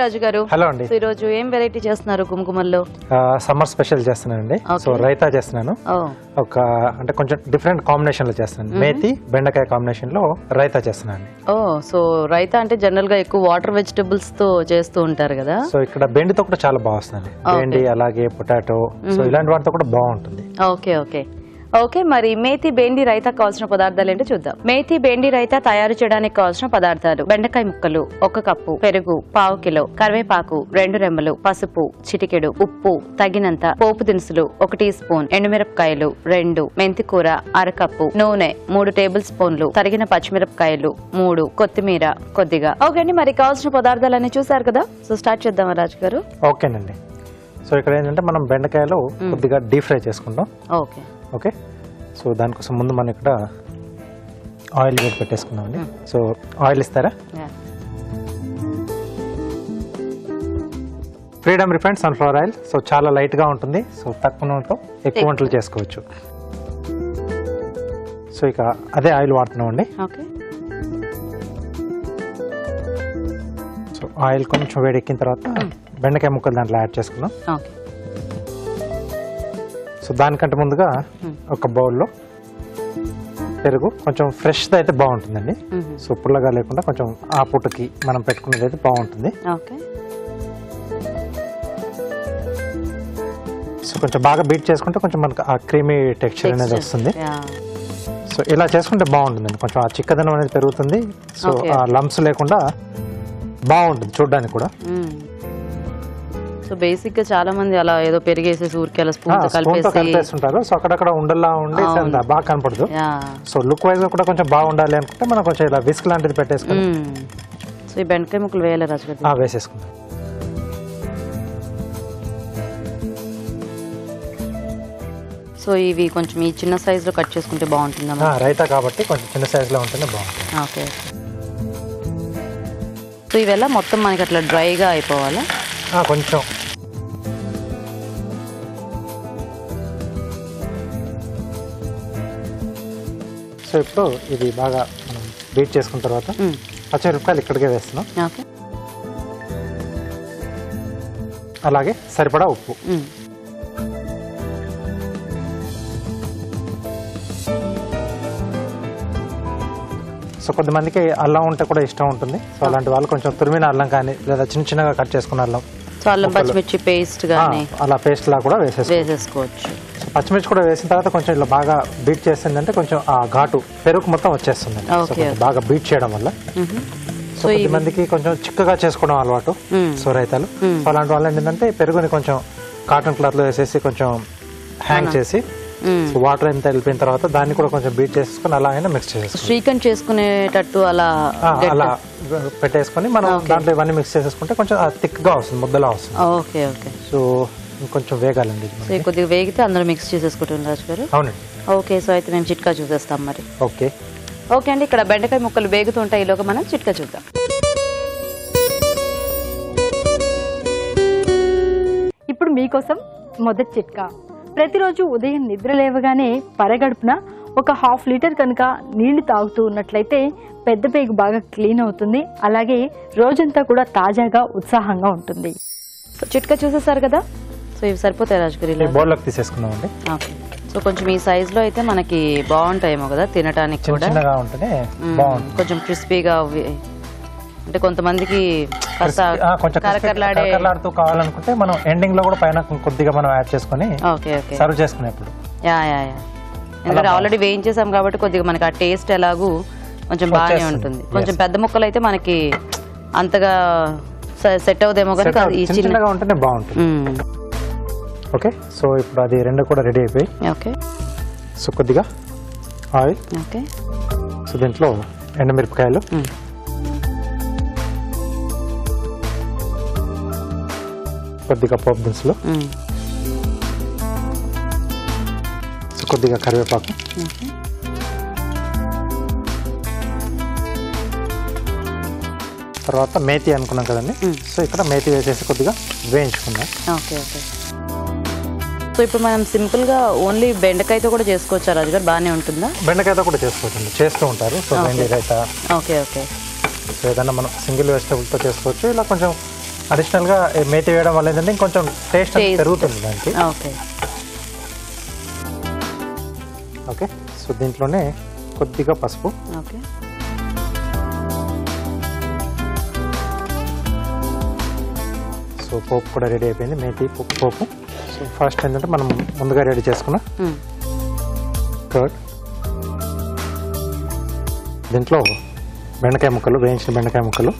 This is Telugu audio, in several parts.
రాజు గారు. హలో అండి. ఈ రోజు ఏం వెరైటీ చేస్తున్నారు గుమగుమల్లో? సమ్మర్ స్పెషల్ చేస్తున్నానండి. సో రైతా చేస్తున్నాను. ఒక అంటే కొంచెం డిఫరెంట్ కాంబినేషన్ లో చేస్తున్నాను. మేతి బెండకాయ కాంబినేషన్ లో రైతా చేస్తున్నాను. సో రైతా అంటే జనరల్ గా ఎక్కువ వాటర్ వెజిటబుల్స్ తో చేస్తూ ఉంటారు కదా. సో ఇక్కడ బెండితో కూడా చాలా బాగుంటుంది. బెండి అలాగే పొటాటో సో ఇలాంటి వాటితో కూడా బాగుంటుంది. ఓకే ఓకే ఓకే మరి మేతి బెండి రైతా కావాల్సిన పదార్థాలు ఏంటో చూద్దాం. మేతి బెండి రైతా తయారు చేయడానికి కావాల్సిన పదార్థాలు: బెండకాయ ముక్కలు 1 కప్పు, పెరుగు 1/2 కిలో, కరివేపాకు 2 రెమ్మలు, పసుపు చిటికెడు, ఉప్పు తగినంత, పోపు దినుసులు 1 టీ స్పూన్, ఎండుమిరపకాయలు 2, మెంతి కూర 1/2 కప్పు, నూనె 3 టేబుల్ స్పూన్లు, తరిగిన పచ్చిమిరపకాయలు 3, కొత్తిమీర కొద్దిగా. ఓకే అండి, మరి కావాల్సిన పదార్థాలన్నీ చూసారు కదా. సో స్టార్ట్ చేద్దామా రాజు గారు? ఓకేనండి. సో ఇక్కడ ఏంటంటే మనం బెండకాయలు కొద్దిగా డీప్ ఫ్రై చేసుకుంటాం. Okay okay. సో దానికోసం ముందు మనం ఇక్కడ ఆయిల్ వేడి పెట్టేసుకున్నామండి. సో ఆయిల్ ఇస్తారా? Freedom refined sunflower oil. So చాలా లైట్గా ఉంటుంది. సో తక్కువ నూనెతో ఎక్కువ వంటలు చేసుకోవచ్చు. సో ఇక అదే ఆయిల్ వాడుతున్నామండి. సో ఆయిల్ కొంచెం వేడెక్కిన తర్వాత బెండకాయ ముక్కలు దాంట్లో యాడ్ చేసుకున్నాం. సో దానికంటే ముందుగా ఒక బౌల్లో పెరుగు కొంచెం ఫ్రెష్ది అయితే బాగుంటుందండి. సో పుల్లగా లేకుండా కొంచెం ఆ పుట్టుకి మనం పెట్టుకునేది అయితే బాగుంటుంది. సో కొంచెం బాగా బీట్ చేసుకుంటే కొంచెం మనకు ఆ క్రీమీ టెక్స్చర్ అనేది వస్తుంది. సో ఇలా చేసుకుంటే బాగుంటుందండి. కొంచెం ఆ చిక్కదనం అనేది పెరుగుతుంది. సో ఆ లంప్స్ లేకుండా బాగుంటుంది చూడడానికి కూడా. సో బేసిక్ గా చాలా మంది అలా ఏదో పెరిగేసేసి ఊరికి అలా స్పూన్ తో కలిపేస్తుంటారు. సో అక్కడక్కడ ఉండల్లా ఉండి బాగా కనపడదు. సో లుక్ వైజ్ గా కూడా కొంచెం బాగుండాలి అనుకుంటే మనం కొంచెం ఇలా విస్క్ లాంటిది పెట్టేసుకుని సో ఈ బెండకాయ ముక్కలు వేయాలి రాజు గారు? వేసేసుకుందాం. సో ఇవి కొంచెం ఈ చిన్న సైజ్ లో కట్ చేసుకుంటే బాగుంటుందా? రైతా కాబట్టి కొంచెం చిన్న సైజ్ లో ఉంటేనే బాగుంటుంది. ఓకే. సో ఇవెల్లా మొత్తం మనకి అట్లా డ్రైగా అయిపోవాలా? కొంచెం సో ఇప్పుడు ఇది బాగా మనం బీట్ చేసుకున్న తర్వాత పచ్చిమిరపకాయలు ఇక్కడికే వేస్తున్నాం. అలాగే సరిపడా ఉప్పు. సో కొంతమందికి అల్లం ఉంటే కూడా ఇష్టం ఉంటుంది. సో అలాంటి వాళ్ళు కొంచెం తురిమిన అల్లం కానీ లేదా చిన్న చిన్నగా కట్ చేసుకున్న అల్లం, అల్లం పచ్చిమిర్చి పేస్ట్ కానీ అలా పేస్ట్ లా కూడా వేసేసుకోవచ్చు. పచ్చిమిర్చి కూడా వేసిన తర్వాత కొంచెం ఇలా బాగా బీట్ చేసిందంటే కొంచెం ఆ ఘాటు పెరుగు మొత్తం వచ్చేస్తుంది బాగా బీట్ చేయడం వల్ల. సో కొద్దిమందికి కొంచెం చిక్కగా చేసుకోవడం అలవాటు సో రైతాలు. సో అలాంటి వాళ్ళు ఏంటంటే పెరుగుని కొంచెం కాటన్ క్లాత్ లో వేసేసి కొంచెం హ్యాంగ్ చేసి వాటర్ ఎంత వెళ్ళిపోయిన తర్వాత దాన్ని కూడా కొంచెం బీట్ చేసుకుని అలాగైనా మిక్స్ చేసేసుకోవాలి. శ్రీకండ్ చేసుకునేటట్టు అలా పెట్టేసుకొని మనం దాంట్లో ఇవన్నీ మిక్స్ చేసేసుకుంటే కొంచెం థిక్ గా వస్తుంది, ముద్దలా వస్తుంది. Okay okay. సో ఇంకొంచెం వేగాలండి. కొద్దిగా వేగితే అందరూ మిక్స్ చేసేసుకుంటాం రాజు గారు? అవునండి. ఓకే. సో అయితే మేము చిట్కా చూసేస్తాం మరి. ఓకే ఓకే అండి, ఇక్కడ బెండకాయ ముక్కలు వేగుతుంటాయి. ఈలోగా మనం చిట్కా చూద్దాం. ఇప్పుడు మీకోసం మొదటి చిట్కా. ప్రతిరోజు ఉదయం నిద్ర లేవగానే పరగడుపున ఒక 1/2 లీటర్ కనుక నీళ్లు తాగుతూ ఉన్నట్లయితే పెద్ద పేగు బాగా క్లీన్ అవుతుంది. అలాగే రోజంతా కూడా తాజాగా ఉత్సాహంగా ఉంటుంది. చిట్కా చూసేసారు కదా. సో ఇవి సరిపోతాయి రాజు గారు? బౌల్లోకి తీసేసుకున్నామండి. ఓకే. సో కొంచెం ఈ సైజ్ లో అయితే మనకి బాగుంటాయేమో కదా తినడానికి కూడా. చిన్నగా ఉంటేనే బాగుంటుంది. కొంచెం క్రిస్పీగా అంటే కొంతమందికి కరకరలాడుతూ కావాలనుకుంటే మనం ఎండింగ్ లో కూడా పైన కొద్దిగా మనం యాడ్ చేసుకుని సర్వ్ చేసుకునేప్పుడు. ఎందుకంటే ఆల్రెడీ వేయించేసాం కాబట్టి కొద్దిగా మనకి ఆ టేస్ట్ ఎలాగూ కొంచెం బాగానే ఉంటుంది. కొంచెం పెద్ద ముక్కలు అయితే మనకి అంతగా సెట్ అవుదేమో కనుక చిన్నగా ఉంటేనే బాగుంటుంది. ఓకే. సో ఇప్పుడు అది రెండు కూడా రెడీ అయిపోయి. ఓకే. సో కొద్దిగా ఆయిల్. ఓకే. సో దీంట్లో ఎండుమిరపకాయలు, కొద్దిగా పోపు దినుసులు, కొద్దిగా కరివేపాకు, తర్వాత మేతి అనుకున్నాం కదండి. సో ఇక్కడ మేతి వేసేసి కొద్దిగా వేయించుకుందాం. Okay okay. సో ఇప్పుడు మనం సింపుల్ గా ఓన్లీ బెండకాయతో కూడా చేసుకోవచ్చా రాజు గారు? బాగానే ఉంటుందా? బెండకాయతో కూడా చేసుకోవచ్చు, చేస్తూ ఉంటారు. సో బెండి రైతా. Okay okay. సో ఏదన్నా మనం సింగిల్ వెజిటబుల్తో చేసుకోవచ్చు. ఇలా కొంచెం అడిషనల్గా మేతి వేయడం వల్ల ఏంటంటే ఇంకొంచెం టేస్ట్ పెరుగుతుంది దానికి. ఓకే ఓకే, సో దీంట్లోనే కొద్దిగా పసుపు. ఓకే, సో పోపు కూడా రెడీ అయిపోయింది, మేతి పోపు. సో ఫస్ట్ ఏంటంటే మనం ముందుగా రెడీ చేసుకున్న కర్డ్, దీంట్లో బెండకాయ ముక్కలు, వేయించిన బెండకాయ ముక్కలు,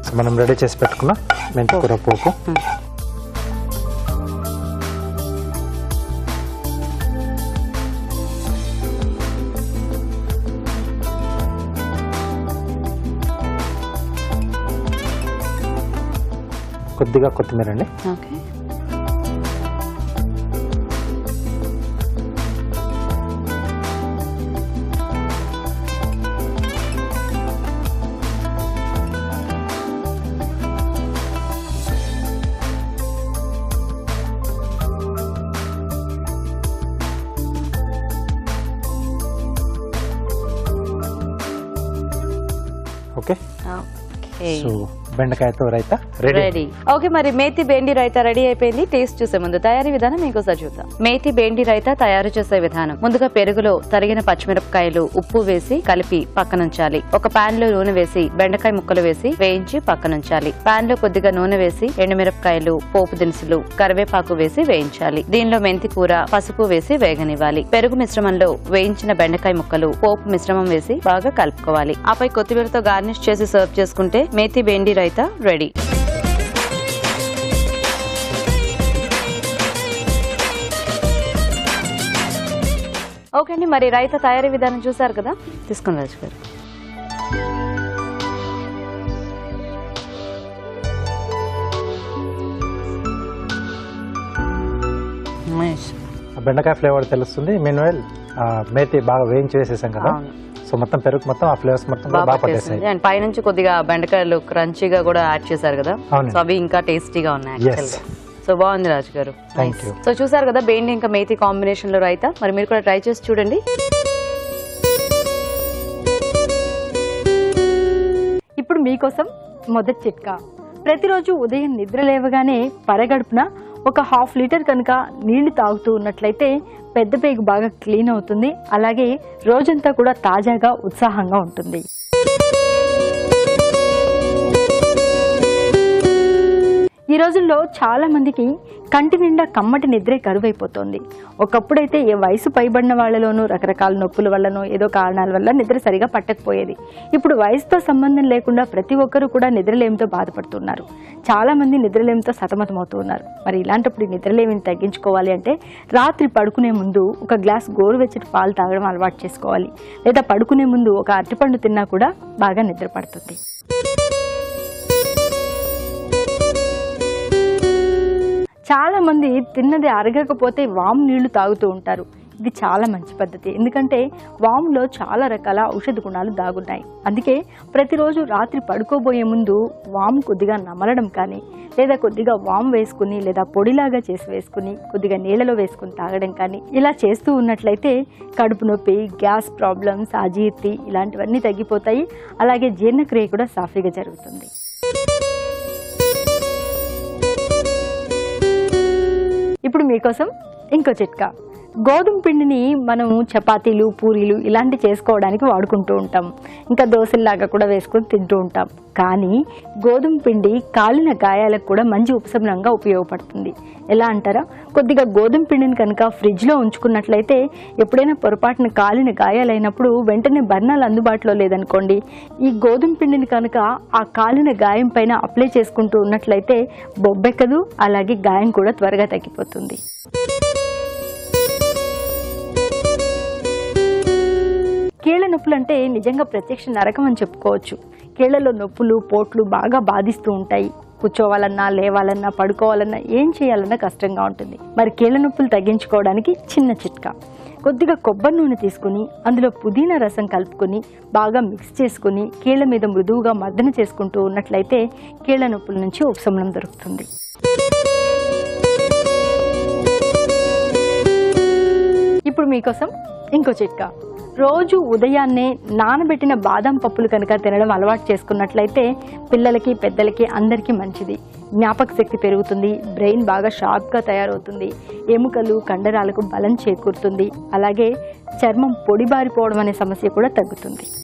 సో మనం రెడీ చేసి పెట్టుకున్న మెంతికూర పోపు, కొద్దిగా కొత్తిమీర అండి. ఓకే, ఓకే, ఓకే, సో బెండకాయతో రైతా రెడీ. ఓకే, మరి మేతి బెండి రైతా రెడీ అయిపోయింది. టేస్ట్ చూసే ముందు తయారీ విధానం ఇంకోసారి చూద్దాం. మేతి బెండి రైతా తయారు చేసే విధానం: ముందుగా పెరుగులో తరిగిన పచ్చిమిరపకాయలు, ఉప్పు వేసి కలిపి పక్కనుంచాలి. ఒక పాన్ లో నూనె వేసి బెండకాయ ముక్కలు వేసి వేయించి పక్కనుంచాలి. పాన్ లో కొద్దిగా నూనె వేసి ఎండుమిరపకాయలు, పోపు దినుసులు, కరివేపాకు వేసి వేయించాలి. దీనిలో మెంతి కూర, పసుపు వేసి వేగనివ్వాలి. పెరుగు మిశ్రమంలో వేయించిన బెండకాయ ముక్కలు, పోపు మిశ్రమం వేసి బాగా కలుపుకోవాలి. ఆపై కొత్తిమీరతో గార్నిష్ చేసి సర్వ్ చేసుకుంటే మేతి బెండి రైతా రెడీ. ఓకే అండి, మరి రైతా తయారీ విధానం చూసారు కదా, తీసుకుని రాజు గారు. బెండకాయ ఫ్లేవర్ తెలుస్తుంది. మీన్వైల్ మేతి బాగా వేయించి వేసేసాం కదా, సో మొత్తం పెరుగు మొత్తం ఆ ఫ్లేవర్స్ మొత్తం బాగా పట్టేసాయి. అండ్ పైనుంచి కొద్దిగా బెండకాయలు క్రంచీగా కూడా యాడ్ చేశారు కదా, సో అవి ఇంకా టేస్టీగా ఉన్నాయి. సో బాగుంది రాజు గారు. సో చూసారు కదా బెండి ఇంకా మేతి కాంబినేషన్ లో రైతా, మరి మీరు కూడా ట్రై చేసి చూడండి. ఇప్పుడు మీకోసం మొదటి చిట్కా. ప్రతిరోజు ఉదయం నిద్ర లేవగానే పరగడుపున ఒక 1/2 లీటర్ కనుక నీళ్లు తాగుతూ ఉన్నట్లయితే పెద్ద పేగు బాగా క్లీన్ అవుతుంది. అలాగే రోజంతా కూడా తాజాగా ఉత్సాహంగా ఉంటుంది. ఈ రోజుల్లో చాలా మందికి కంటి నిండా కమ్మటి నిద్రే కరువైపోతుంది. ఒకప్పుడైతే ఏ వయసు పైబడిన వాళ్ళలోనూ రకరకాల నొప్పుల వల్లనో ఏదో కారణాల వల్ల నిద్ర సరిగా పట్టకపోయేది. ఇప్పుడు వయసుతో సంబంధం లేకుండా ప్రతి ఒక్కరూ కూడా నిద్రలేమితో బాధపడుతున్నారు. చాలా మంది నిద్రలేమితో సతమతమవుతూ ఉన్నారు. మరి ఇలాంటప్పుడు నిద్రలేమిని తగ్గించుకోవాలి అంటే రాత్రి పడుకునే ముందు ఒక గ్లాస్ గోరువెచ్చటి పాలు తాగడం అలవాటు చేసుకోవాలి. లేదా పడుకునే ముందు ఒక అరటిపండు తిన్నా కూడా బాగా నిద్ర పడుతుంది. చాలా మంది తిన్నది అరగకపోతే వాము నీళ్లు తాగుతూ ఉంటారు. ఇది చాలా మంచి పద్ధతి, ఎందుకంటే వాములో చాలా రకాల ఔషధ గుణాలు దాగున్నాయి. అందుకే ప్రతిరోజు రాత్రి పడుకోబోయే ముందు వాము కొద్దిగా నమలడం కానీ, లేదా కొద్దిగా వాము వేసుకుని లేదా పొడిలాగా చేసి వేసుకుని కొద్దిగా నీళ్ళలో వేసుకుని తాగడం కానీ ఇలా చేస్తూ ఉన్నట్లయితే కడుపు నొప్పి, గ్యాస్ ప్రాబ్లమ్స్, అజీర్తి ఇలాంటివన్నీ తగ్గిపోతాయి. అలాగే జీర్ణక్రియ కూడా సాఫీగా జరుగుతుంది. ఇప్పుడు మీకోసం ఇంకో చిట్కా. గోధుమ పిండిని మనము చపాతీలు, పూరీలు ఇలాంటి చేసుకోవడానికి వాడుకుంటూ ఉంటాం. ఇంకా దోశల్లాగా కూడా వేసుకొని తింటూ ఉంటాం. కానీ గోధుమ పిండి కాలిన గాయాలకు కూడా మంచి ఉపశమనంగా ఉపయోగపడుతుంది. ఎలా అంటారా, కొద్దిగా గోధుమ పిండిని కనుక ఫ్రిడ్జ్లో ఉంచుకున్నట్లయితే ఎప్పుడైనా పొరపాటున కాలిన గాయాలైనప్పుడు వెంటనే బర్నాలు అందుబాటులో లేదనుకోండి, ఈ గోధుమ పిండిని కనుక ఆ కాలిన గాయం పైన అప్లై చేసుకుంటూ ఉన్నట్లయితే బొబ్బెక్కదు, అలాగే గాయం కూడా త్వరగా తగ్గిపోతుంది. కీళ్ల నొప్పులు అంటే నిజంగా ప్రత్యక్ష నరకం అని చెప్పుకోవచ్చు. కీళ్లలో నొప్పులు, పోట్లు బాగా బాధిస్తూ ఉంటాయి. కూర్చోవాలన్నా, లేవాలన్నా, పడుకోవాలన్నా, ఏం చేయాలన్నా కష్టంగా ఉంటుంది. మరి కీళ్ల నొప్పులు తగ్గించుకోవడానికి చిన్న చిట్కా. కొద్దిగా కొబ్బరి నూనె తీసుకుని అందులో పుదీనా రసం కలుపుకొని బాగా మిక్స్ చేసుకుని కీళ్ల మీద మృదువుగా మర్దన చేసుకుంటూ ఉన్నట్లయితే కీళ్ల నొప్పుల నుంచి ఉపశమనం దొరుకుతుంది. ఇప్పుడు మీకోసం ఇంకో చిట్కా. రోజు ఉదయాన్నే నానబెట్టిన బాదం పప్పులు కనుక తినడం అలవాటు చేసుకున్నట్లయితే పిల్లలకి పెద్దలకి అందరికీ మంచిది. జ్ఞాపక శక్తి పెరుగుతుంది, బ్రెయిన్ బాగా షార్ప్గా తయారవుతుంది, ఎముకలు కండరాలకు బలం చేకూరుతుంది, అలాగే చర్మం పొడిబారిపోవడం అనే సమస్య కూడా తగ్గుతుంది.